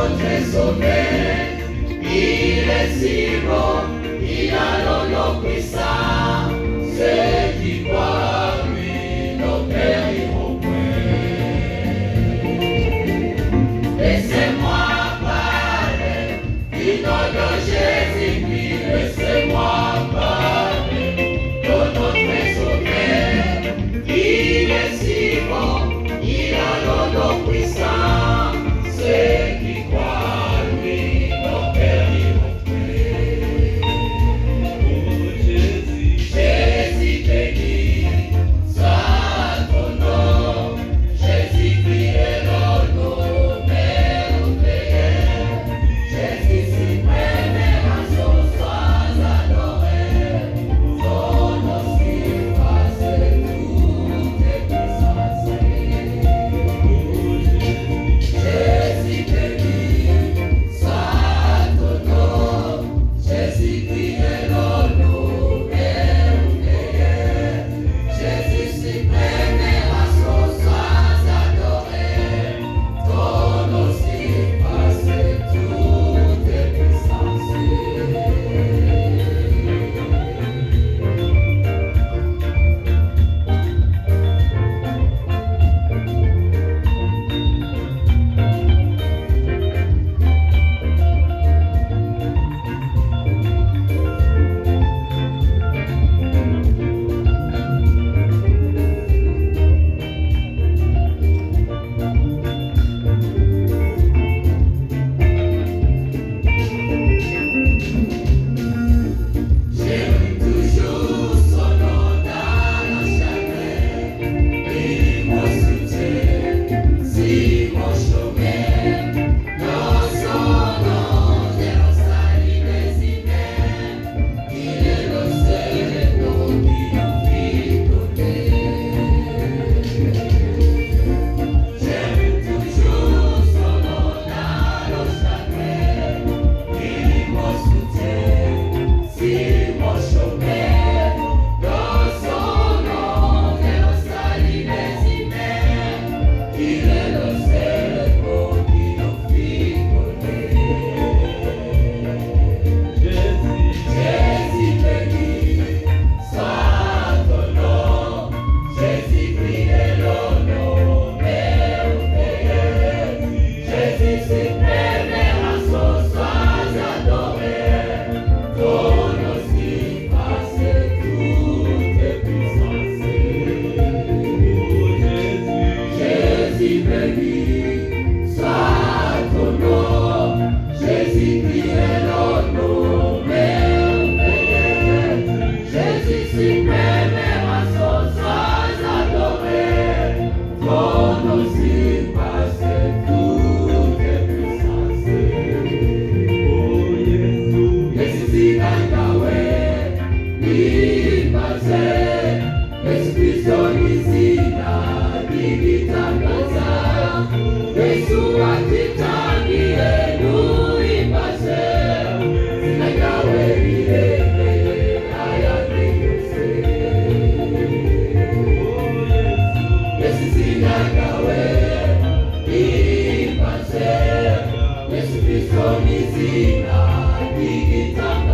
notre sauveur, il est si bon, il a l'honneur puissant, ceux qui croient en lui ne périront point. Laissez-moi parler du nom de Jésus-Christ, laissez-moi parler de notre sauveur, il est si bon, il a l'honneur puissant, ceux qui croient en lui ne périront point. Oh Jésus béni, soit ton nom, Jésus-Christ est l'honneur merveilleux, Jésus suprême et raison, sois adoré, ton nom surpasse toutes tes puissances. Jésus béni, soit ton nom, Jésus-Christ est l'honneur merveilleux, Jésus suprême et raison, sois adoré, ton nom surpasse toutes tes puissances. J'aime toujours son nom dans le chagrin, il me soutient si mon chemin. Dans son nom, j'ai le salut des humains, il est le seul nom qui nous fit donner. J'aime toujours son nom dans le chagrin, il me soutient si mon chemin. Dans son nom, j'ai le salut des humains, il est le seul nom qui nous fit donner. Jésus béni, soit ton nom, Jésus-Christ est l'honneur merveilleux, Jésus suprême et raison, sois adoré, ton nom surpasse toutes tes puissances. Jésus béni, soit ton nom, Jésus-Christ est l'honneur merveilleux, Jésus suprême et raison, sois adoré, ton nom surpasse toutes tes puissances. Yesu Yahweh, nipaze, Yesu Kristo ni zina, nikitangaza, Yesu atitangie, nipaze, zina Yahweh milele, haya niyose. Yesu zina Yahweh, nipaze, Yesu Kristo ni zina, nikitangaza,